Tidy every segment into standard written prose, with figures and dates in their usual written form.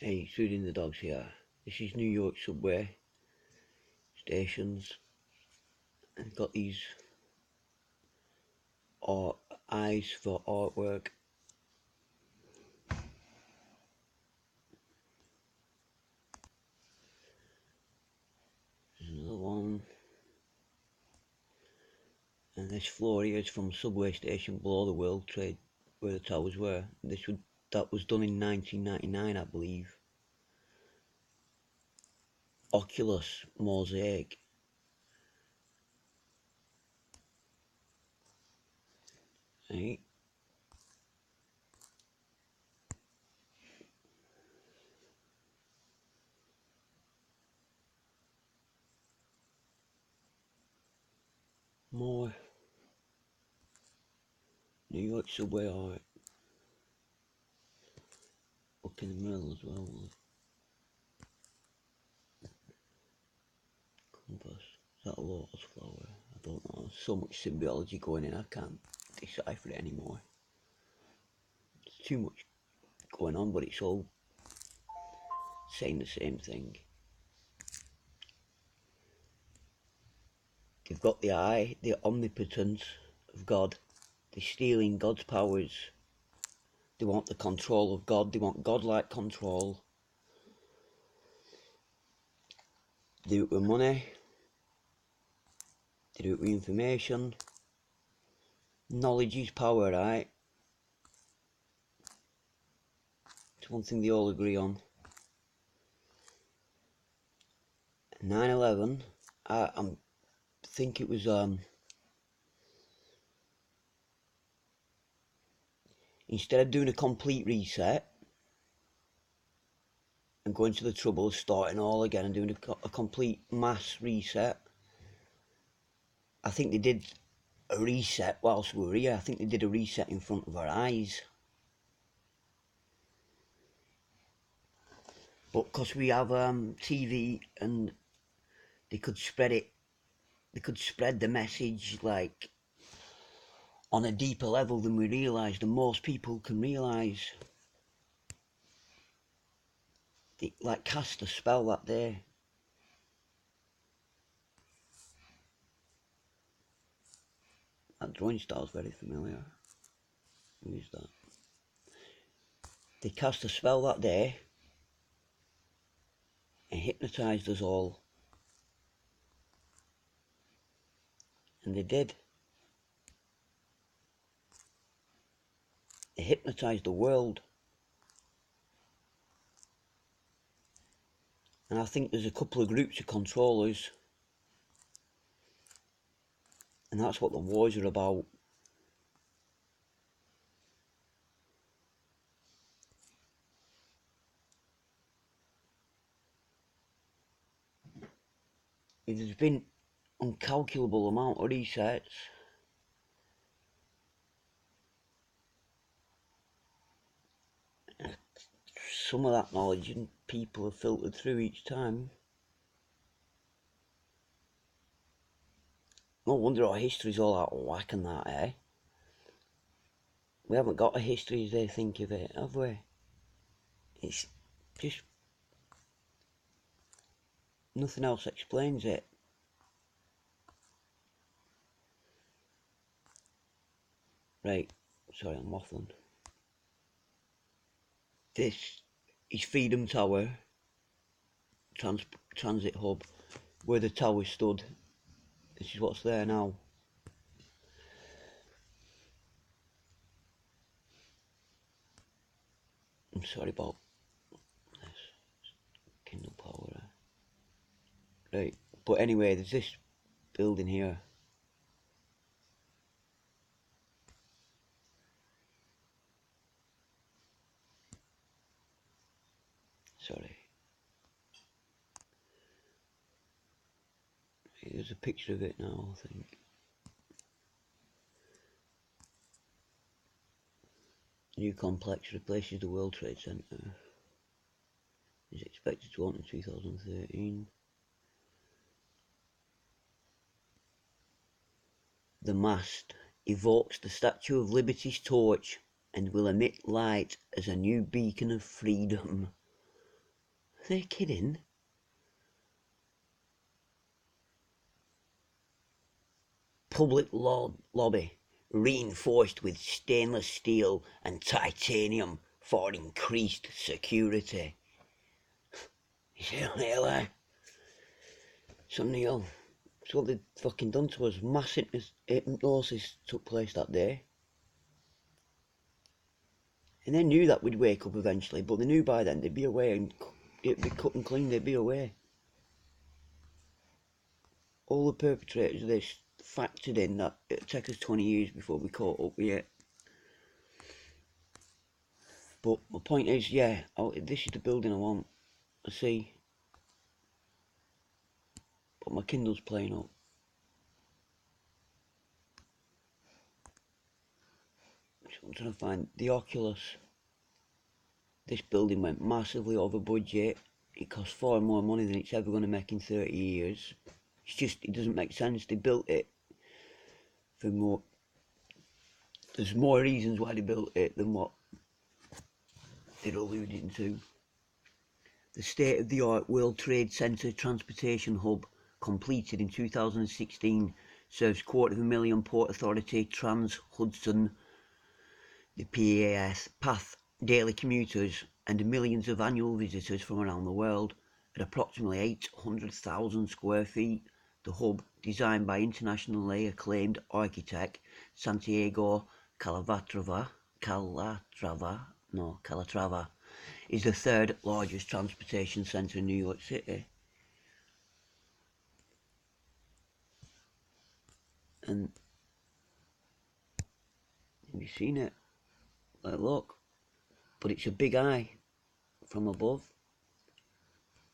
Hey, soothing the dogs here. This is New York subway stations, and got these eyes for artwork. There's another one, and this floor here is from a subway station below the World Trade, where the towers were. That was done in 1999, I believe. Ocullus mosaic. Right. More New York subway art. Up in the middle as well. Compass. Is that a lotus flower? I don't know. There's so much symbology going in, I can't decipher it anymore. There's too much going on, but it's all saying the same thing. They've got the eye, the omnipotence of God. They're stealing God's powers. They want the control of God. They want God-like control. They do it with money. They do it with information. Knowledge is power, right? It's one thing they all agree on. 9/11, I think it was instead of doing a complete reset and going to the trouble of starting all again and doing a complete mass reset, I think they did a reset whilst we were here. I think they did a reset in front of our eyes. But because we have TV, and they could spread the message like on a deeper level than we realise, than most people can realise. They like cast a spell that day. That drawing style's very familiar. Who is that? They cast a spell that day and hypnotised us all. And they did. They hypnotised the world. And I think there's a couple of groups of controllers. And that's what the wars are about. There's been incalculable amount of resets. Some of that knowledge and people have filtered through each time. No wonder our history's all out of whack and that, eh? We haven't got a history as they think of it, have we? It's just... nothing else explains it. Right, sorry, I'm waffling. This is Freedom Tower, transit hub, where the tower stood. This is what's there now. I'm sorry about this. Kindle power. Right, but anyway, there's this building here. Sorry. There's a picture of it now, I think. New complex replaces the World Trade Center. Is expected to open in 2013. The mast evokes the Statue of Liberty's torch and will emit light as a new beacon of freedom. Are they kidding? Public lobby reinforced with stainless steel and titanium for increased security. Is it really? Some Neil. It's what they've fucking done to us. Mass hypnosis took place that day. And they knew that we'd wake up eventually, but they knew by then they'd be away and it'd be cut and clean, they'd be away. All the perpetrators of this factored in that it'd take us 20 years before we caught up with it. But my point is, yeah, this is the building I want. I see. But my Kindle's playing up. So I'm trying to find the Oculus. This building went massively over budget. It cost far more money than it's ever going to make in 30 years. It's just, it doesn't make sense. They built it for more. There's more reasons why they built it than what they're alluding to. The state-of-the-art World Trade Center transportation hub, completed in 2016, serves 250,000 Port Authority, Trans-Hudson, the PAth daily commuters and millions of annual visitors from around the world. At approximately 800,000 square feet, the hub, designed by internationally acclaimed architect Santiago Calatrava, is the third largest transportation centre in New York City. And have you seen it? Like, look, but it's a big eye from above,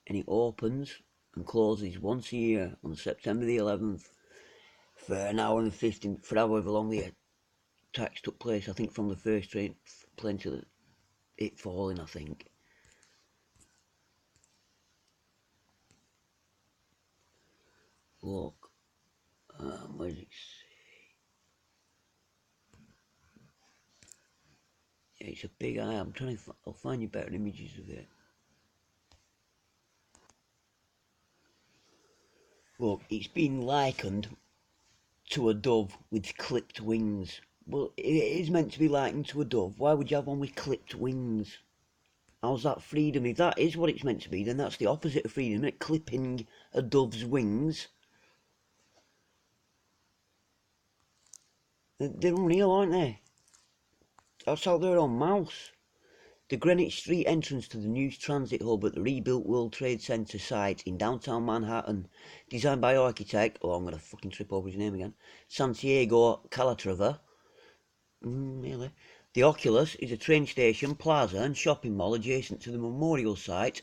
and it opens and closes once a year on September the 11th for an hour and 15, for however long the attacks took place. I think from the first plane to it falling, I think. Look, where does it say? Yeah, it's a big eye. I'm trying to. I'll find you better images of it. Look, it's been likened to a dove with clipped wings. Well, it is meant to be likened to a dove. Why would you have one with clipped wings? How's that freedom? If that is what it's meant to be, then that's the opposite of freedom, isn't it? Clipping a dove's wings. They're unreal, aren't they? That's how they're on mouse. The Greenwich Street entrance to the new transit hub at the rebuilt World Trade Center site in downtown Manhattan, designed by architect, I'm going to fucking trip over his name again, Santiago Calatrava. Really? The Oculus is a train station, plaza and shopping mall adjacent to the memorial site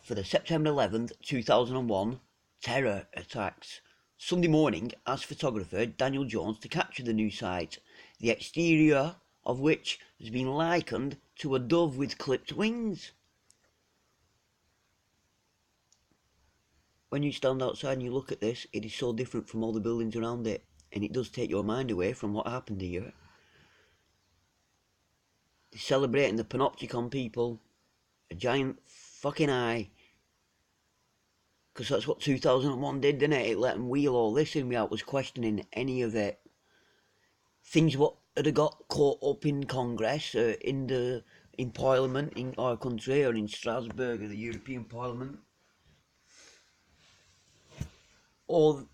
for the September 11th, 2001 terror attacks. Sunday morning, asked photographer Daniel Jones to capture the new site, the exterior of which has been likened to a dove with clipped wings. When you stand outside and you look at this, it is so different from all the buildings around it, and it does take your mind away from what happened here. They're celebrating the Panopticon people, a giant fucking eye, because that's what 2001 did, didn't it? It let them wheel all this in without us questioning any of it. Things what had got caught up in Congress, in Parliament in our country, or in Strasbourg, or the European Parliament. All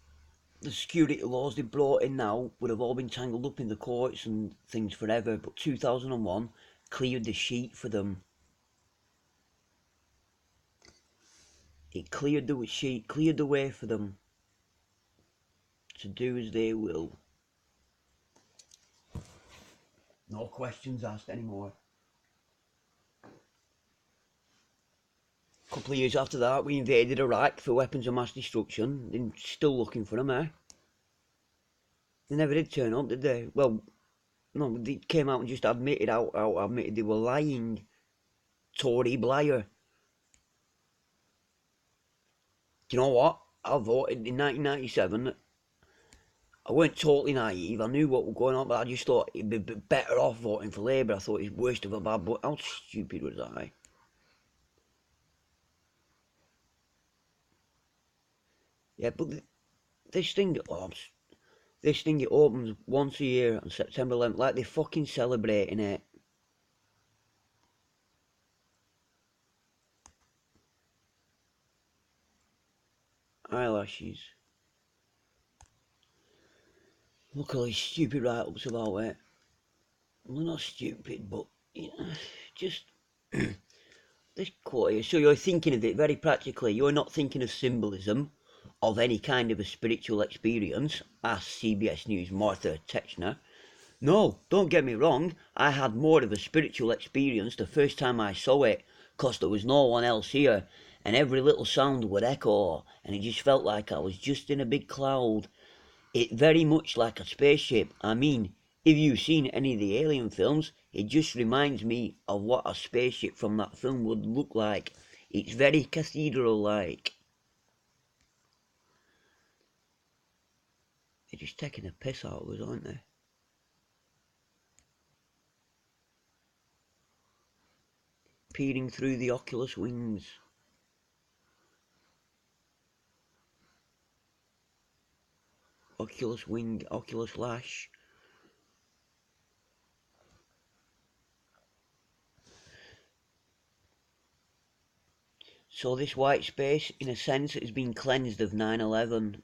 the security laws they brought in now would have all been tangled up in the courts and things forever, but 2001 cleared the sheet for them. It cleared the sheet, cleared the way for them to do as they will. No questions asked anymore. A couple of years after that, we invaded Iraq for weapons of mass destruction. They're still looking for them, eh? They never did turn up, did they? Well, no, they came out and just admitted they were lying. Tory Blair. Do you know what? I voted in 1997. I weren't totally naive. I knew what was going on, but I just thought it'd be better off voting for Labour. I thought it was worst of a bad, but how stupid was I? Yeah, but this thing, this thing, it opens once a year on September 11th, like they're fucking celebrating it. Eyelashes. Look at all these stupid write-ups about it. Well, not stupid, but, you know, just... This quote here, so you're thinking of it very practically. You're not thinking of symbolism of any kind of a spiritual experience, asked CBS News Martha Techner. No, don't get me wrong, I had more of a spiritual experience the first time I saw it, 'cause there was no one else here, and every little sound would echo, and it just felt like I was just in a big cloud. It very much like a spaceship. I mean, if you've seen any of the Alien films, it just reminds me of what a spaceship from that film would look like. It's very cathedral-like. They're just taking a piss out of us, aren't they? Peering through the oculus wings. Oculus wing, oculus lash. So this white space, in a sense, has been cleansed of 9/11.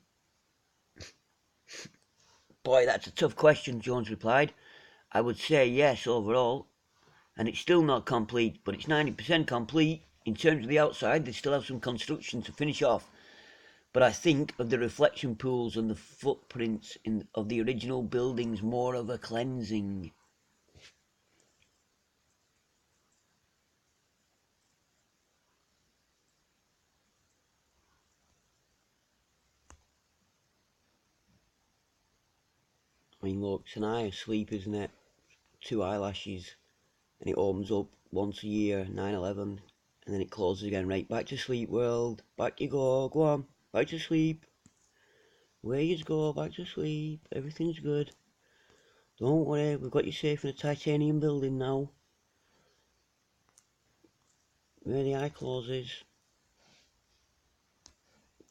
Boy, that's a tough question, Jones replied. I would say yes overall, and it's still not complete, but it's 90% complete. In terms of the outside, they still have some construction to finish off, but I think of the reflection pools and the footprints of the original buildings more of a cleansing. I mean, look, it's an eye of sleep, isn't it? 2 eyelashes, and it opens up once a year, 9/11, and then it closes again. Right, back to sleep, world. Back you go on, back to sleep. Where you go, back to sleep. Everything's good. Don't worry, we've got you safe in a titanium building now. Where the eye closes.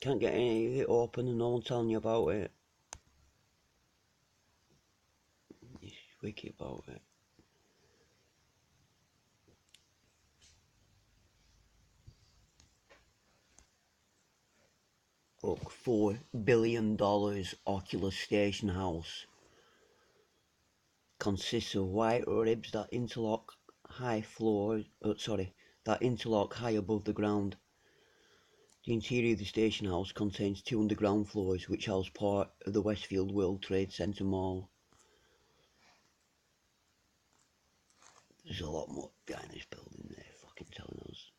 Can't get any of it open and no one telling you about it. It's wiki about it. Look, $4 billion Oculus Station House consists of white ribs that interlock that interlock high above the ground. The interior of the station house contains 2 underground floors which house part of the Westfield World Trade Center Mall. There's a lot more behind this building, they're fucking telling us.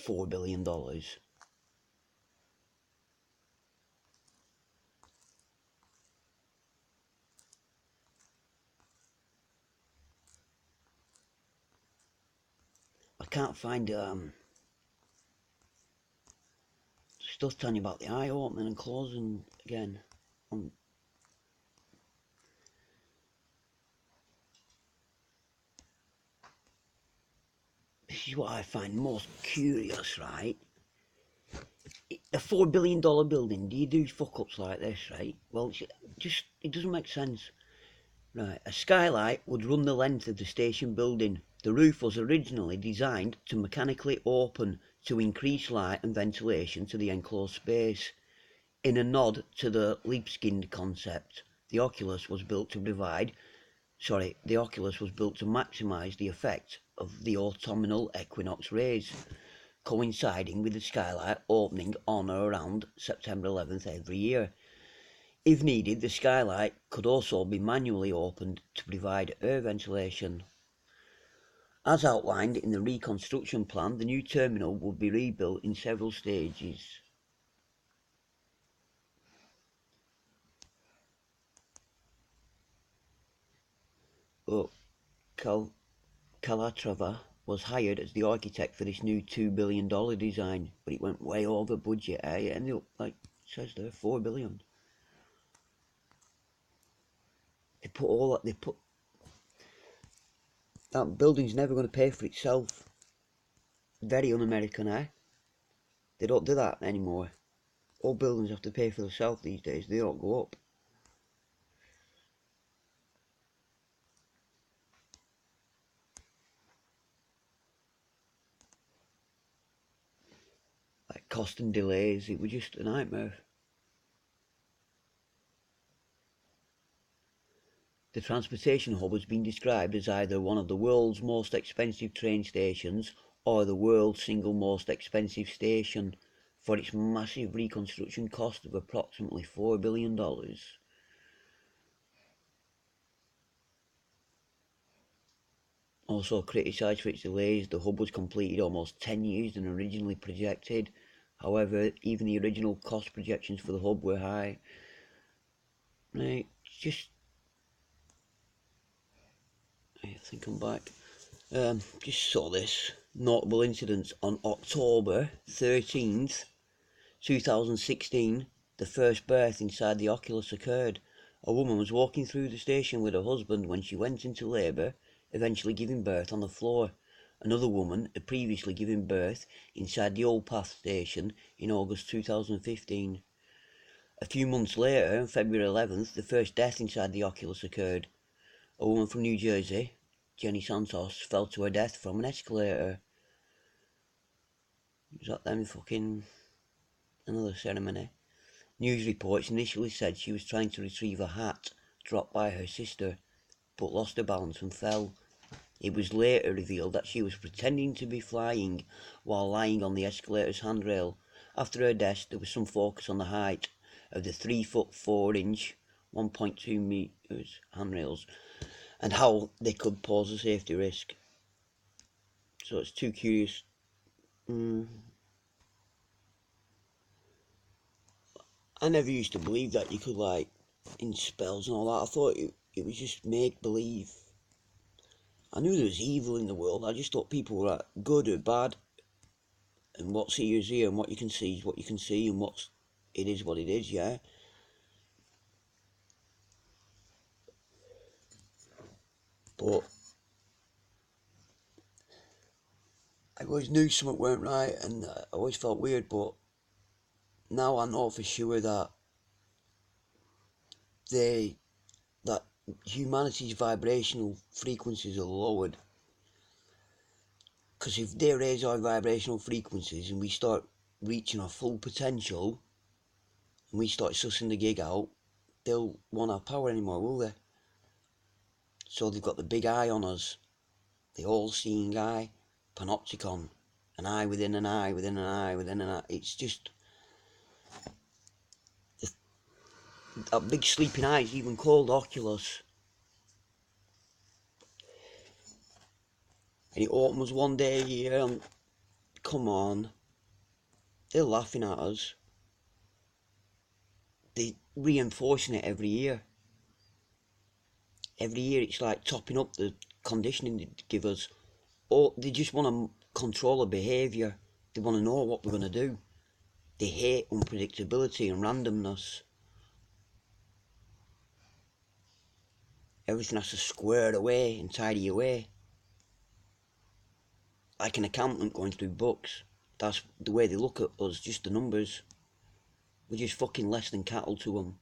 $4 billion. I can't find stuff telling you about the eye opening and closing again. This is what I find most curious, right? A $4 billion building, do you do fuck ups like this, right? Well, it doesn't make sense. Right, a skylight would run the length of the station building. The roof was originally designed to mechanically open to increase light and ventilation to the enclosed space. In a nod to the Leapskind concept, the Oculus was built to maximise the effect of the autumnal equinox rays, coinciding with the skylight opening on or around September 11th every year. If needed, the skylight could also be manually opened to provide air ventilation. As outlined in the reconstruction plan, the new terminal would be rebuilt in several stages. Oh, Calatrava was hired as the architect for this new $2 billion design, but it went way over budget. It ended up, like it says there, $4 billion. That building's never going to pay for itself. Very un-American, eh? They don't do that anymore. all buildings have to pay for themselves these days. They don't go up. Like cost and delays, it was just a nightmare. The transportation hub has been described as either one of the world's most expensive train stations or the world's single most expensive station for its massive reconstruction cost of approximately $4 billion. Also criticised for its delays, the hub was completed almost 10 years than originally projected. However, even the original cost projections for the hub were high. Right, I think I'm back. Just saw this notable incident on October 13th, 2016. The first birth inside the ocullus occurred. A woman was walking through the station with her husband when she went into labour, eventually giving birth on the floor. Another woman had previously given birth inside the Old Path station in August 2015. A few months later, on February 11th, the first death inside the oculus occurred. A woman from New Jersey, Jenny Santos, fell to her death from an escalator. Was that then fucking another ceremony? News reports initially said she was trying to retrieve a hat dropped by her sister, but lost her balance and fell. It was later revealed that she was pretending to be flying while lying on the escalator's handrail. After her death, there was some focus on the height of the 3 foot 4 inch, 1.2 meters handrails, and how they could pose a safety risk. So it's too curious. I never used to believe that you could, like, in spells and all that. I thought it was just make believe. I knew there was evil in the world. I just thought people were like, good or bad, and what's here is here, and what you can see is what you can see, and it is what it is. Yeah. But I always knew something weren't right, and I always felt weird. But now I know for sure that that humanity's vibrational frequencies are lowered. Because if they raise our vibrational frequencies and we start reaching our full potential and we start sussing the gig out, they'll want our power anymore, will they? So they've got the big eye on us, the all-seeing eye, Panopticon, an eye within an eye within an eye within an eye. It's just that big sleeping eye is even called ocullus. And it opens one day here and come on, they're laughing at us. They're reinforcing it every year. Every year it's like topping up the conditioning they give us. Or they just want to control our behaviour. They want to know what we're going to do. They hate unpredictability and randomness. Everything has to square away and tidy away. Like an accountant going through books. That's the way they look at us, just the numbers. We're just fucking less than cattle to them.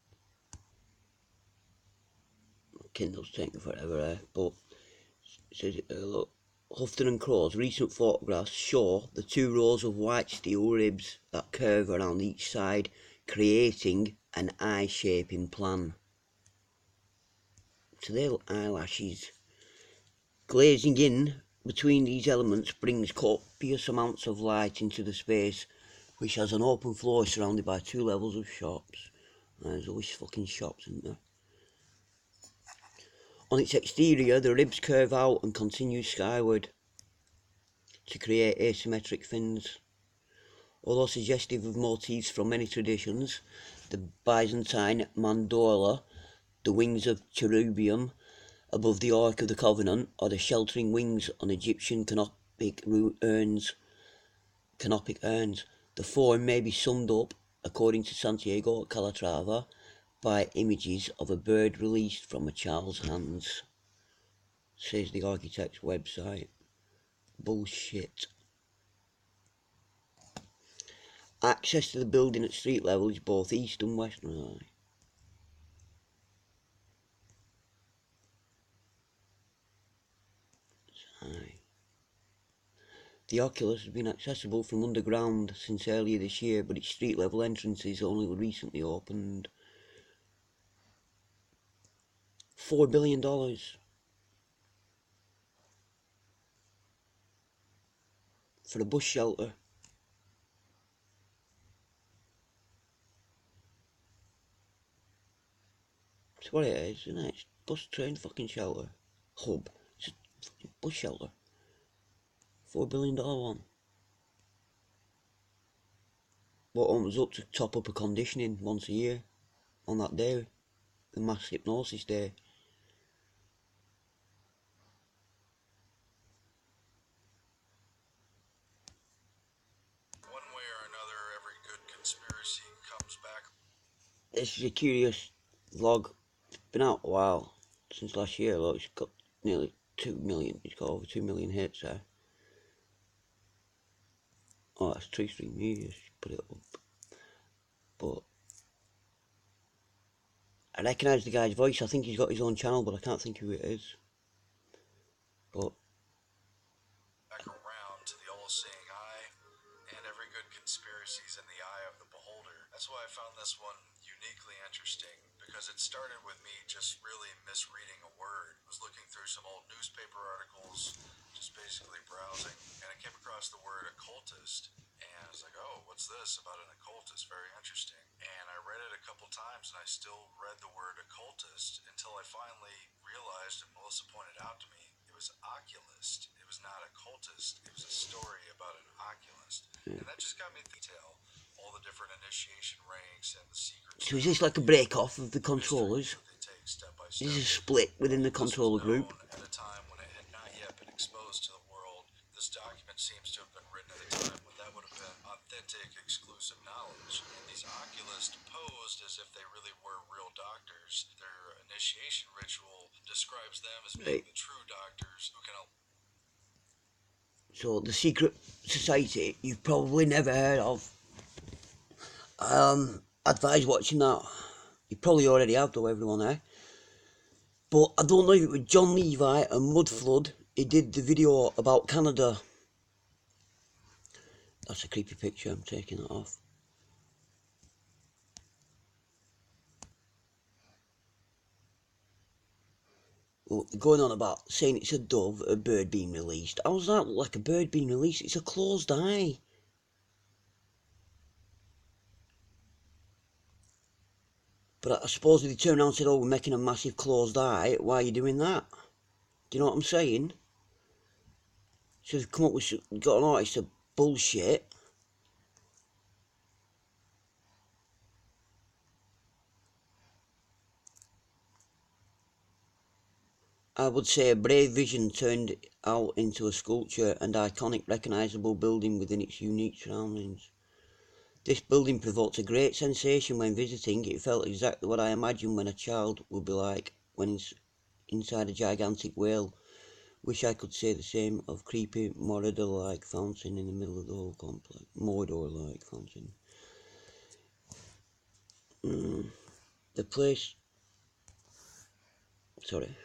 Kindle's taking forever, but it says, look, Houghton and Crow's recent photographs show the 2 rows of white steel ribs that curve around each side, creating an eye-shaping plan. So they're eyelashes. Glazing in between these elements brings copious amounts of light into the space, which has an open floor surrounded by 2 levels of shops. There's always fucking shops, isn't there? On its exterior, the ribs curve out and continue skyward to create asymmetric fins. Although suggestive of motifs from many traditions, the Byzantine mandola, the wings of cherubim above the Ark of the Covenant, or the sheltering wings on Egyptian canopic urns. The form may be summed up, according to Santiago Calatrava, by images of a bird released from a child's hands, says the architect's website. Bullshit. Access to the building at street level is both east and west. Aye. The ocullus has been accessible from underground since earlier this year, but its street level entrance is only recently opened. $4 billion. For a bus shelter. That's what it is, isn't it? It's bus train fucking shelter. Hub. It's a fucking bus shelter. $4 billion one. What opens up to top up a conditioning once a year on that day, the mass hypnosis day. One way or another, every good conspiracy comes back. This is a curious vlog. It's been out a while, since last year. Look, it's got nearly 2 million. It's got over 2 million hits there. Oh, that's Tree Street Media. Put it up. But I recognise the guy's voice. I think he's got his own channel, but I can't think who it is. But Back around to the all-seeing eye, and every good conspiracy is in the eye of the beholder. That's why I found this one uniquely interesting, because it started with me just really misreading a word. I was looking through some old newspaper articles, just basically browsing, and I came across the word occultist. And I was like, oh, what's this about an occultist? Very interesting. And I read it a couple times, and I still read the word occultist until I finally realized, and Melissa pointed out to me, it was oculist. It was not occultist. It was a story about an oculist. And that just got me detail. All the different initiation ranks and the secrets. so is this like a break off of the controllers? This is a split within the controller group. At a time when it had not yet been exposed to the world, this document seems to have been written at a time when that would have been authentic, exclusive knowledge. And these oculists posed as if they really were real doctors. Their initiation ritual describes them as being the true doctors who can. So the secret society you've probably never heard of. Advise watching that. You probably already have, though, everyone there. But I don't know if it was John Levi and Mudflood. He did the video about Canada. That's a creepy picture. I'm taking that off. Well, going on about saying it's a dove, a bird being released. How does that look like a bird being released? It's a closed eye. But I suppose if they turned around and said, oh, we're making a massive closed eye, why are you doing that? Do you know what I'm saying? So they've come up with, got an artist of bullshit. I would say a brave vision turned out into a sculpture and iconic recognisable building within its unique surroundings. This building provoked a great sensation when visiting. It felt exactly what I imagined when a child would be like when inside a gigantic whale. Wish I could say the same of creepy Mordor-like fountain in the middle of the whole complex. Mordor-like fountain. The place... Sorry.